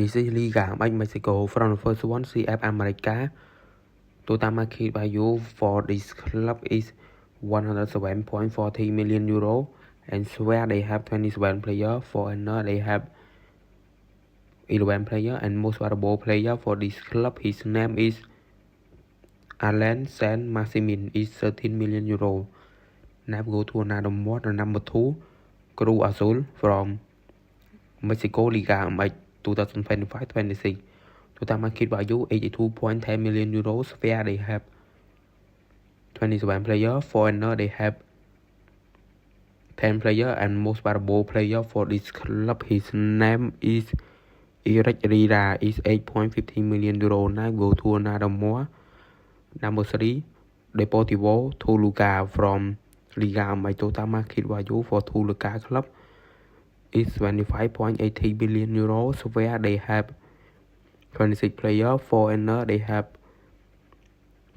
This is Liga Mexico from the first one CF America. Total market value for this club is 107.40 million euro, and where they have 27 players. For another they have 11 players, and most valuable player for this club, his name is Alain Saint-Maximin, is 13 million euro. Now go to another one, number 2, Cruz Azul from Mexico Liga MX 2025-26. Total market value 82.10 million euros, where they have 27 players. Foreigner they have 10 players, and most valuable player for this club, his name is Eric Herrera, is 8.15 million euro. Now go to another more, number 3, Deportivo Toluca from Liga MX. Total market value for Toluca club is 25.80 billion euros, where they have 26 players. Foreigner they have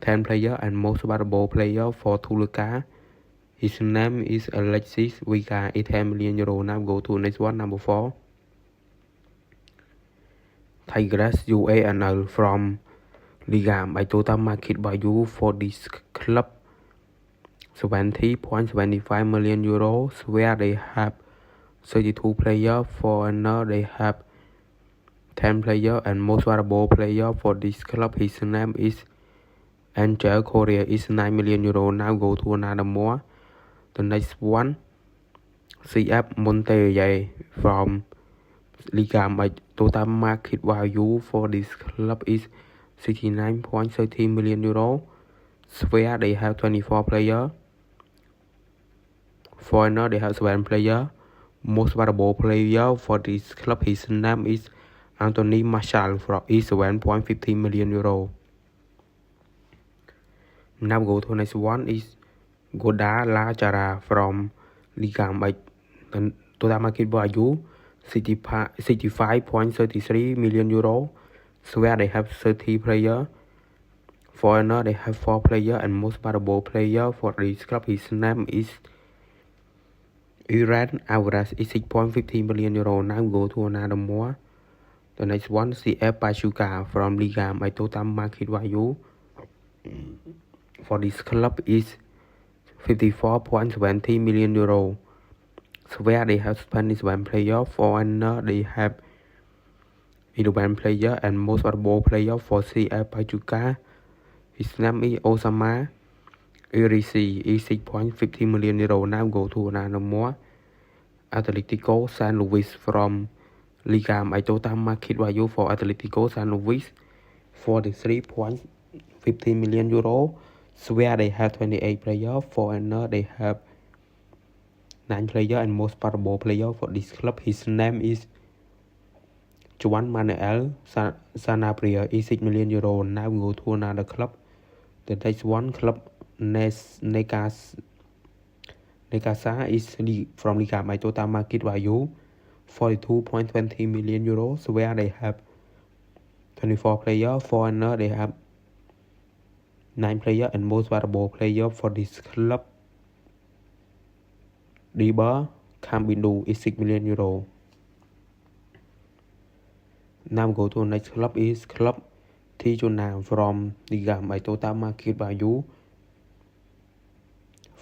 10 players, and most valuable player for Toluca, his name is Alexis Vega, is 10 million euro. Now go to next one, number 4, Tigres UANL from Liga. By total market value for this club 20.25 million euros, where they have 32 players. Foreigner they have 10 players, and most valuable player for this club, his name is Angel Correa, is 9 million euro. Now go to another more, the next one, CF Monterrey from Liga. By total market value for this club is 69.30 million euro, where they have 24 players. Foreigner they have 7 players. Most valuable player for this club, his name is Anthony Martial, from is 7.15 million euro. Now go to next one is Guadalajara from Liga. By total market value 65.33 million euro, where they have 30 players. Foreigner they have 4 players, and most valuable player for this club, his name is Iran Alvarez, is 6.15 million euro. Now go to another more, the next one, CF Pachuca from Liga. By total market value for this club is 54.20 million euro, where they have 21 players. Foreigner they have 11 players, and most valuable player for CF Pachuca, his name is Osama Irisi, is 6.50 million euro. Now go to another more, Atletico San Luis from Liga. By total market value for Atletico San Luis 43.15 million euro, where they have 28 players. Foreigner they have 9 players, and most valuable player for this club, his name is Juan Manuel Sanabria, is 6 million euro. Now go to another club, the next one, club Necaxa is from Liga. By total market value 42.20 million euros, where they have 24 players. Foreigner they have 9 players, and most valuable player for this club, Diba Cambindo, is 6 million euro. Now go to next club is club Tijuana from Liga. By total market value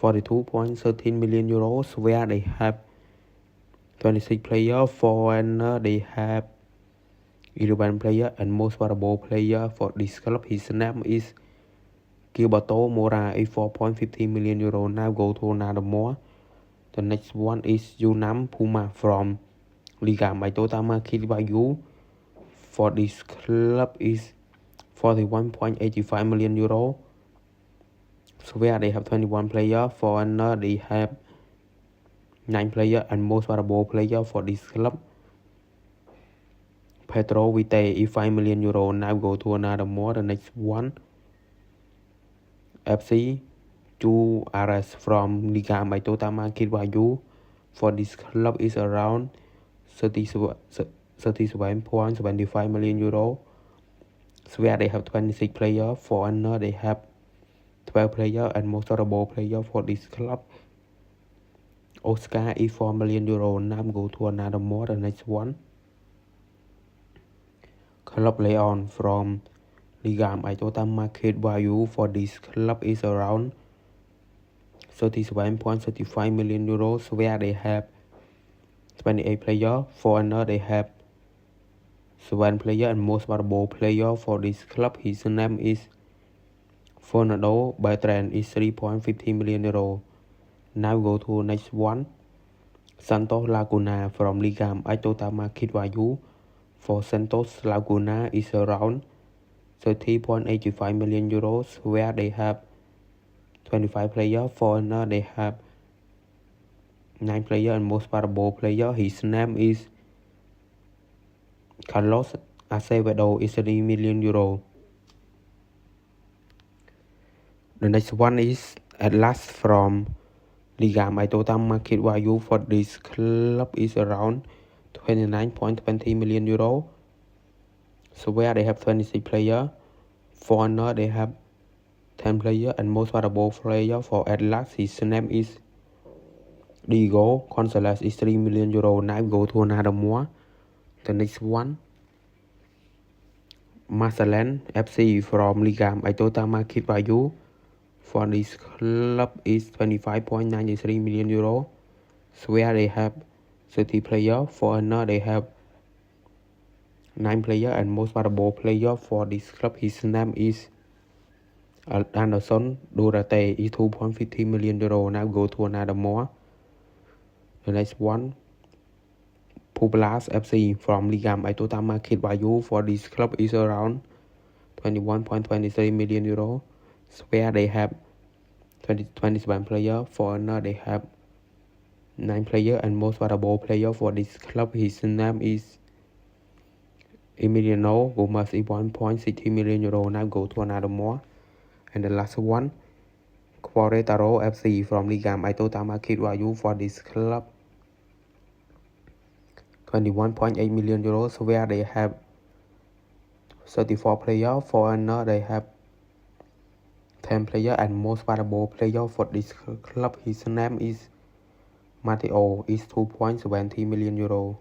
42.13 million euros, where they have 26 players. Foreigner they have 11 players, and most valuable player for this club, his name is Gilberto Mora, is 4.15 million euro. Now go to another more, the next one is Yunam Puma from Liga. By total market value for this club is 41.85 million euro, where they have 21 players. Foreigner they have 9 players, and most valuable player for this club, Pedro Vite, is 5 million euro. Now go to another more, the next one, FC Juarez from Liga. By total market value for this club is around 37.75 million euro, where they have 26 players. Foreigner they have 12 players, and most valuable player for this club, Oscar, is 4 million euro. Now go to another more, the next one, Club Leon from Liga MI. Total market value for this club is around 37.35 million euros, where they have 28 players. Foreigner, they have 7 players, and most valuable player for this club, his name is Fernando Bertrand, is 3.50 million euro. Now go to next one. Santos Laguna from Liga MI. Total market value for Santos Laguna is around 30.85 million euros, where they have 25 players. Foreigner, they have 9 players, and most valuable player, his name is Carlos Acevedo, is 3 million euro. The next one is Atlas from Liga MI. Total market value for this club is around 29.20 million euro. So where they have 26 players. Foreigner, they have 10 players, and most valuable player for Atlas, his name is Diego Gonzalez, is 3 million euro. Now go to another more. The next one, Marseille FC from Liga MI. Total market value for this club is 25.93 million euro. So where they have 30 players. Foreigner, they have 9 players, and most valuable player for this club, his name is Anderson Durate, is 2.50 million euro. Now go to another more. The next one, Pupilas FC from Liga MI. Total market value for this club is around 21.23 million euro. So where they have 27 players. Foreigner, they have 9 players, and most valuable player for this club, his name is Emiliano Gomez, is 1.60 million euro. Now go to another more. And the last one, Querétaro FC from Liga MI. Total market value for this club 21.8 million euros, where they have 34 players. Foreigner, they have 10 players, and most valuable player for this club, his name is Mateo, is 2.70 million euro.